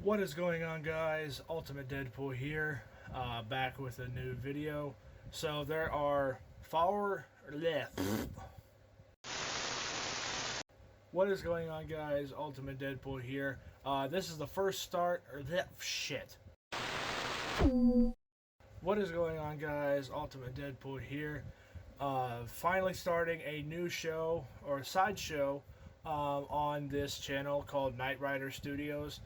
What is going on, guys? Ultimate Deadpool here, back with a new video. So there are What is going on, guys? Ultimate Deadpool here. This is the first start or that shit. What is going on, guys? Ultimate Deadpool here. Finally starting a new show or side show on this channel called Knight Rider Studios.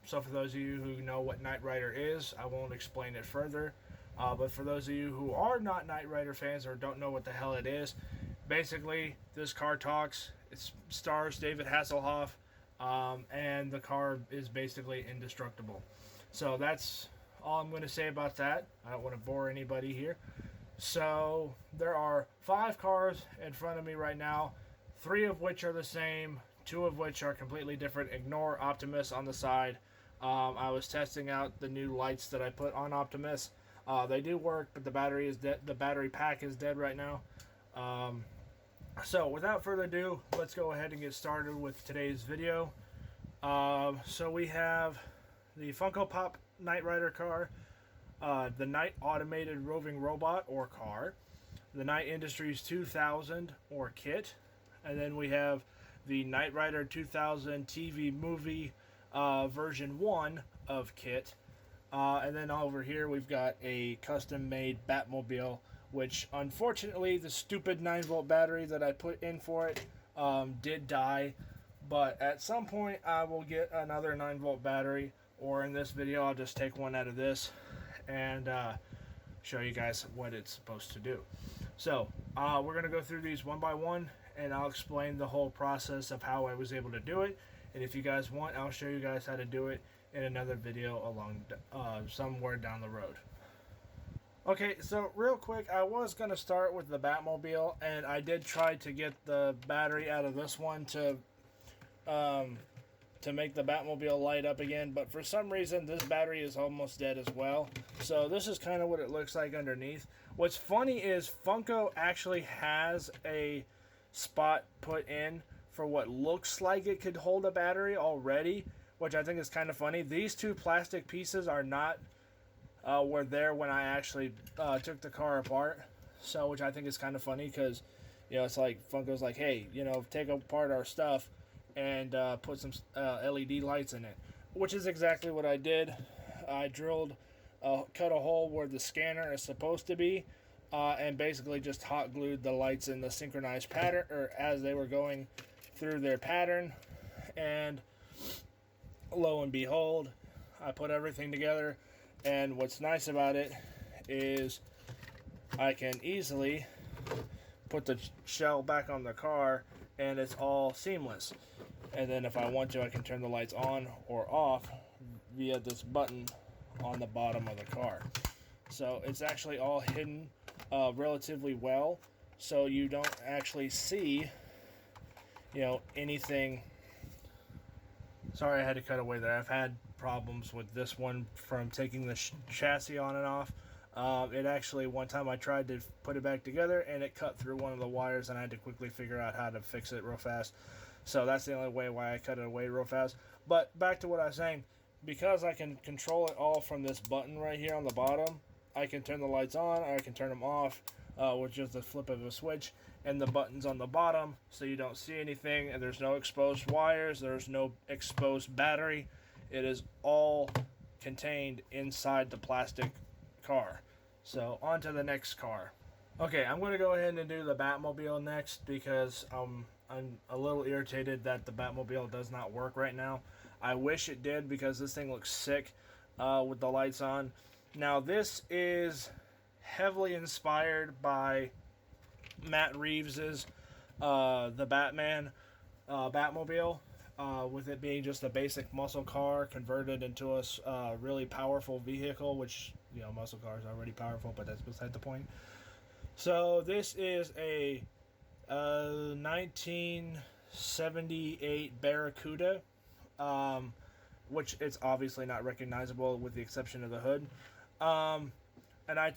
So for those of you who know what Knight Rider is, I won't explain it further. But for those of you who are not Knight Rider fans or don't know what the hell it is, basically this car talks. It stars David Hasselhoff, and the car is basically indestructible. So that's all I'm going to say about that. I don't want to bore anybody here. So there are 5 cars in front of me right now, 3 of which are the same, 2 of which are completely different. Ignore Optimus on the side. I was testing out the new lights that I put on Optimus. They do work, but the battery is dead. The battery pack is dead right now. So without further ado, let's go ahead and get started with today's video. So we have the Funko Pop Knight Rider car, the Knight Automated Roving Robot or car, the Knight Industries 2000 or kit, and then we have the Knight Rider 2000 TV movie version 1 of kit. And then over here we've got a custom made Batmobile, which unfortunately the stupid 9-volt battery that I put in for it did die. But at some point I will get another 9-volt battery, or in this video I'll just take one out of this and show you guys what it's supposed to do. So we're going to go through these one by one, and I'll explain the whole process of how I was able to do it. And if you guys want, I'll show you guys how to do it in another video along somewhere down the road. Okay, so real quick, I was going to start with the Batmobile, and I did try to get the battery out of this one to make the Batmobile light up again, but for some reason this battery is almost dead as well. So this is kind of what it looks like underneath. What's funny is Funko actually has a spot put in for what looks like it could hold a battery already, which I think is kind of funny. These 2 plastic pieces are not were there when I actually took the car apart, so which I think is kind of funny, because it's like Funko's like, hey, take apart our stuff and put some LED lights in it, which is exactly what I did. I drilled cut a hole where the scanner is supposed to be, and basically just hot glued the lights in the synchronized pattern, or as they were going through their pattern, and lo and behold, I put everything together. And what's nice about it is I can easily put the shell back on the car, and it's all seamless. And then if I want to, I can turn the lights on or off via this button on the bottom of the car. So it's actually all hidden relatively well, so you don't actually see anything. Sorry, I had to cut away there. I've had problems with this one from taking the chassis on and off. It actually, one time I tried to put it back together and it cut through one of the wires, and I had to quickly figure out how to fix it real fast. So that's the only way why I cut it away real fast. But back to what I was saying, because I can control it all from this button right here on the bottom, I can turn the lights on or I can turn them off with just the flip of a switch, and the buttons on the bottom, so you don't see anything, and there's no exposed wires, there's no exposed battery. It is all contained inside the plastic car. So on to the next car. Okay, I'm going to go ahead and do the Batmobile next, because I'm a little irritated that the Batmobile does not work right now. I wish it did, because this thing looks sick with the lights on. Now this is heavily inspired by Matt Reeves's The Batman Batmobile, with it being just a basic muscle car converted into a really powerful vehicle, which, muscle cars are already powerful, but that's beside the point. So this is a 1978 Barracuda, which it's obviously not recognizable with the exception of the hood. And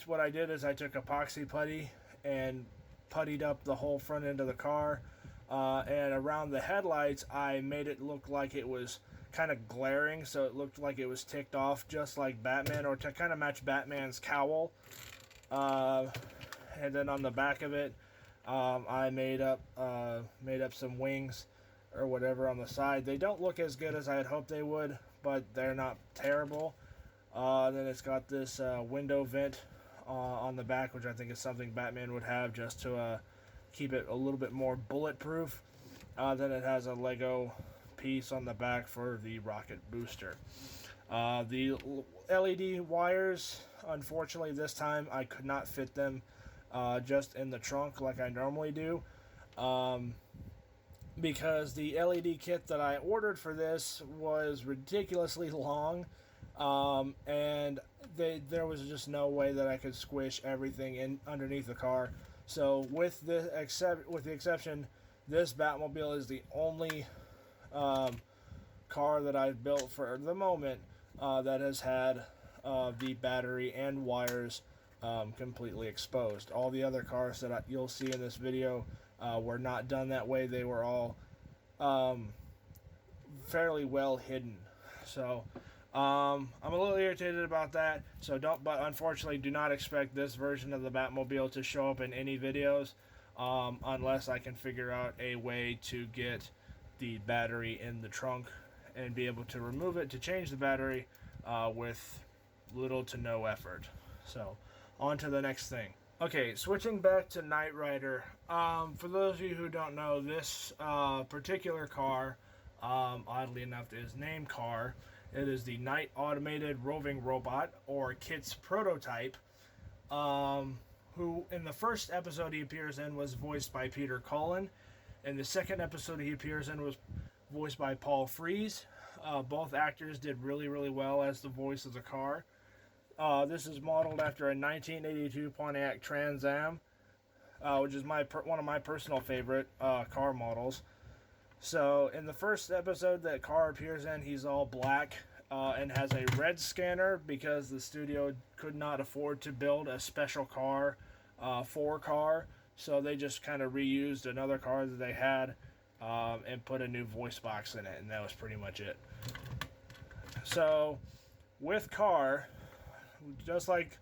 what I did is I took epoxy putty and puttied up the whole front end of the car, and around the headlights I made it look like it was kind of glaring, so it looked like it was ticked off just like Batman, or to kind of match Batman's cowl. And then on the back of it, I made up some wings or whatever on the side. They don't look as good as I had hoped they would, but they're not terrible. Then it's got this window vent on the back, which I think is something Batman would have just to keep it a little bit more bulletproof. Then it has a Lego piece on the back for the rocket booster. The LED wires, unfortunately this time I could not fit them just in the trunk like I normally do, because the LED kit that I ordered for this was ridiculously long, and there was just no way that I could squish everything in underneath the car. So with the exception, this Batmobile is the only car that I've built for the moment that has had the battery and wires completely exposed. All the other cars that you'll see in this video were not done that way. They were all fairly well hidden. So I'm a little irritated about that. But unfortunately, do not expect this version of the Batmobile to show up in any videos unless I can figure out a way to get the battery in the trunk and be able to remove it to change the battery with little to no effort. So on to the next thing. Okay, switching back to Knight Rider. For those of you who don't know, this particular car, oddly enough, is named Car. It is the Knight Automated Roving Robot, or KITT's prototype, who in the first episode he appears in was voiced by Peter Cullen. In the second episode he appears in was voiced by Paul Frees. Both actors did really, really well as the voice of the car. This is modeled after a 1982 Pontiac Trans Am, which is one of my personal favorite car models. So in the first episode that Car appears in, he's all black and has a red scanner because the studio could not afford to build a special car for Car. So they just kind of reused another car that they had and put a new voice box in it, and that was pretty much it. So with Car, just like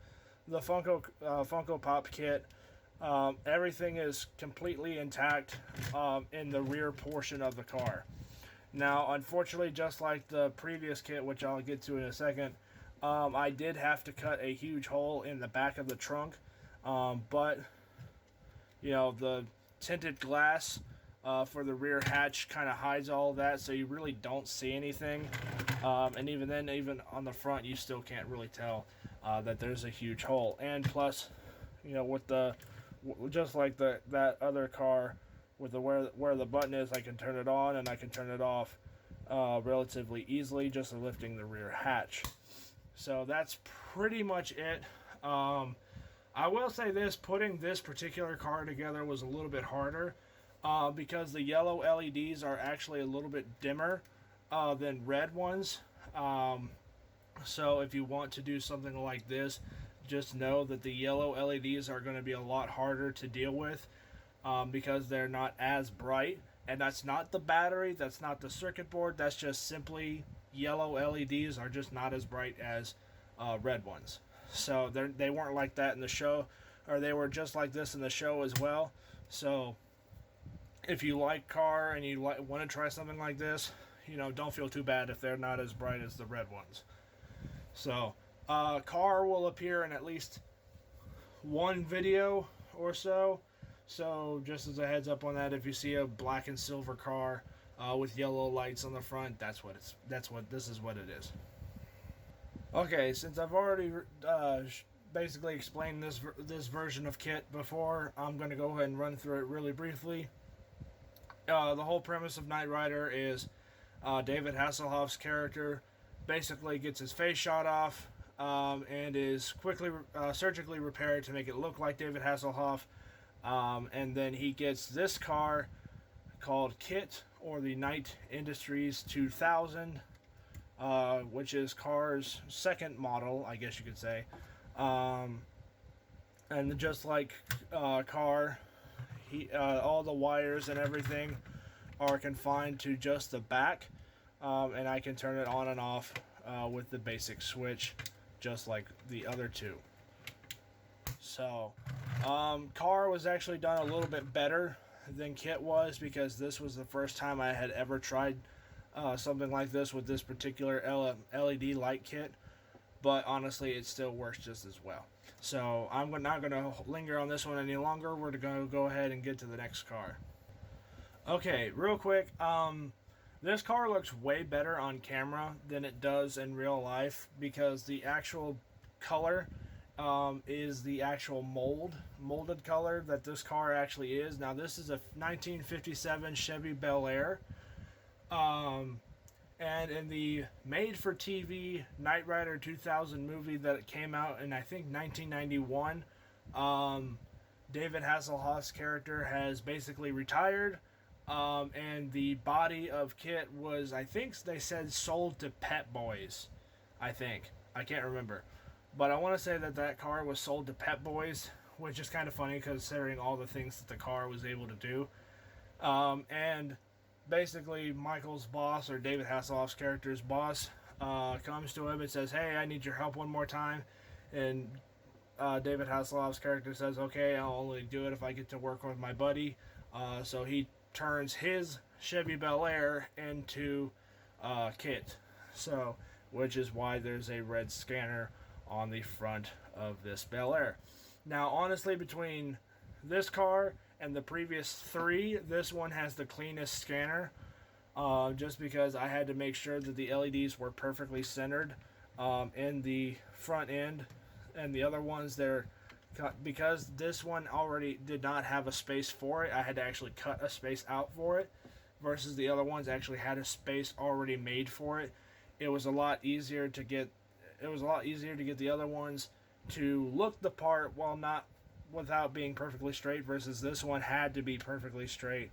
the Funko Pop kit, everything is completely intact in the rear portion of the car. Now, unfortunately, just like the previous kit, which I'll get to in a second, I did have to cut a huge hole in the back of the trunk, but you know, the tinted glass for the rear hatch kind of hides all of that, so you really don't see anything. And even then, even on the front, you still can't really tell that there's a huge hole. And plus, you know, with just like that other car, with where the button is, I can turn it on and I can turn it off relatively easily, just lifting the rear hatch. So that's pretty much it. I will say this, putting this particular car together was a little bit harder because the yellow LEDs are actually a little bit dimmer than red ones. So if you want to do something like this, just know that the yellow LEDs are going to be a lot harder to deal with because they're not as bright. And that's not the battery, that's not the circuit board, that's just simply yellow LEDs are just not as bright as red ones. So they weren't like that in the show, or they were just like this in the show as well. So if you like Car and you want to try something like this, you know, don't feel too bad if they're not as bright as the red ones. So Car will appear in at least one video or so. So just as a heads up on that, if you see a black and silver car with yellow lights on the front, this is what it is. Okay, since I've already basically explained this version of KITT before, I'm going to go ahead and run through it really briefly. The whole premise of Knight Rider is David Hasselhoff's character basically gets his face shot off and is quickly surgically repaired to make it look like David Hasselhoff. And then he gets this car called KITT, or the Knight Industries 2000, which is Car's second model, I guess you could say. And just like Car, all the wires and everything are confined to just the back. and I can turn it on and off with the basic switch, just like the other two. So, car was actually done a little bit better than kit was, because this was the first time I had ever tried something like this with this particular LED light kit. But honestly, it still works just as well. So I'm not going to linger on this one any longer. We're going to go ahead and get to the next car. Okay, real quick. This car looks way better on camera than it does in real life, because the actual color is the actual molded color that this car actually is. Now, this is a 1957 Chevy Bel Air. And in the made-for-TV Knight Rider 2000 movie that came out in, I think, 1991, David Hasselhoff's character has basically retired, and the body of Kit was, I think they said, sold to Pep Boys. I think. I can't remember. But I want to say that that car was sold to Pep Boys, which is kind of funny considering all the things that the car was able to do. And basically, Michael's boss, or David Hasselhoff's character's boss, comes to him and says, "Hey, I need your help one more time." And David Hasselhoff's character says, "Okay, I'll only do it if I get to work with my buddy." So he turns his Chevy Bel Air into Kit. So, which is why there's a red scanner on the front of this Bel Air. Now, honestly, between this car and the previous three, this one has the cleanest scanner, just because I had to make sure that the LEDs were perfectly centered in the front end, and the other ones, because this one already did not have a space for it, I had to actually cut a space out for it, versus the other ones actually had a space already made for it. It was a lot easier to get the other ones to look the part without being perfectly straight, versus this one had to be perfectly straight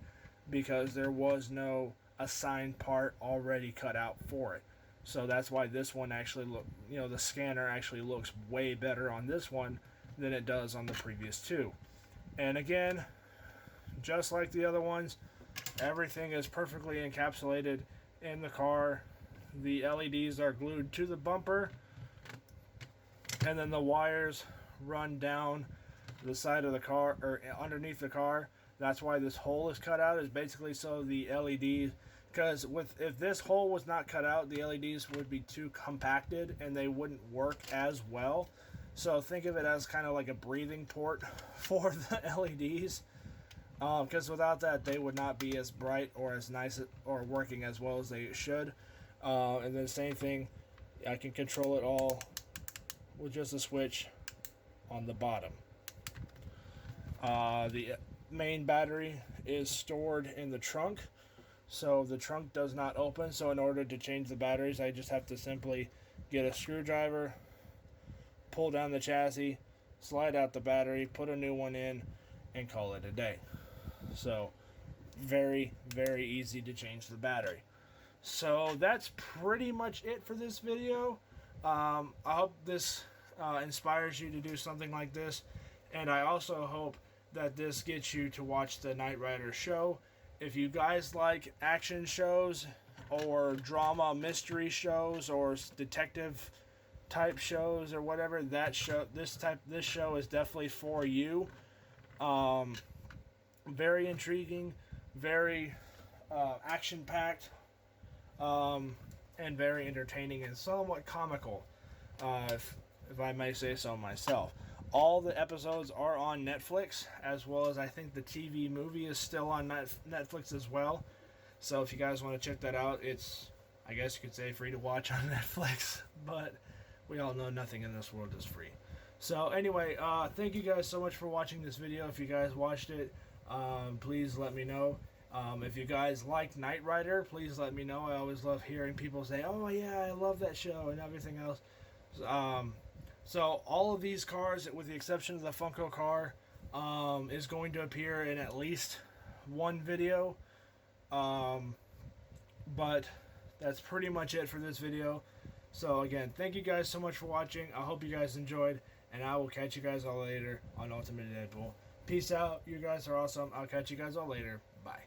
because there was no assigned part already cut out for it. So that's why this one actually the scanner actually looks way better on this one than it does on the previous two. And again, just like the other ones, everything is perfectly encapsulated in the car. The LEDs are glued to the bumper, and then the wires run down the side of the car, or underneath the car. That's why this hole is cut out, is basically so the LED, because if this hole was not cut out, the LEDs would be too compacted and they wouldn't work as well. So think of it as kind of like a breathing port for the LEDs, because without that they would not be as bright or as nice or working as well as they should. And then same thing, I can control it all with just a switch on the bottom. The main battery is stored in the trunk, so the trunk does not open. So in order to change the batteries, I just have to simply get a screwdriver, pull down the chassis, slide out the battery, put a new one in, and call it a day. So very, very easy to change the battery. So that's pretty much it for this video. I hope this inspires you to do something like this, and I also hope that this gets you to watch the Knight Rider show. If you guys like action shows or drama mystery shows or detective type shows or whatever, this show is definitely for you. Very intriguing, very action packed, and very entertaining and somewhat comical, if I may say so myself. All the episodes are on Netflix, as well as I think the TV movie is still on Netflix as well. So if you guys want to check that out, it's, I guess you could say, free to watch on Netflix, but we all know nothing in this world is free. So anyway, thank you guys so much for watching this video. If you guys watched it, please let me know. If you guys like Knight Rider, please let me know. I always love hearing people say, "Oh yeah, I love that show," and everything else. So all of these cars, with the exception of the Funko car, is going to appear in at least one video. But that's pretty much it for this video. So again, thank you guys so much for watching. I hope you guys enjoyed, and I will catch you guys all later on Ultimate Deadpool. Peace out. You guys are awesome. I'll catch you guys all later. Bye.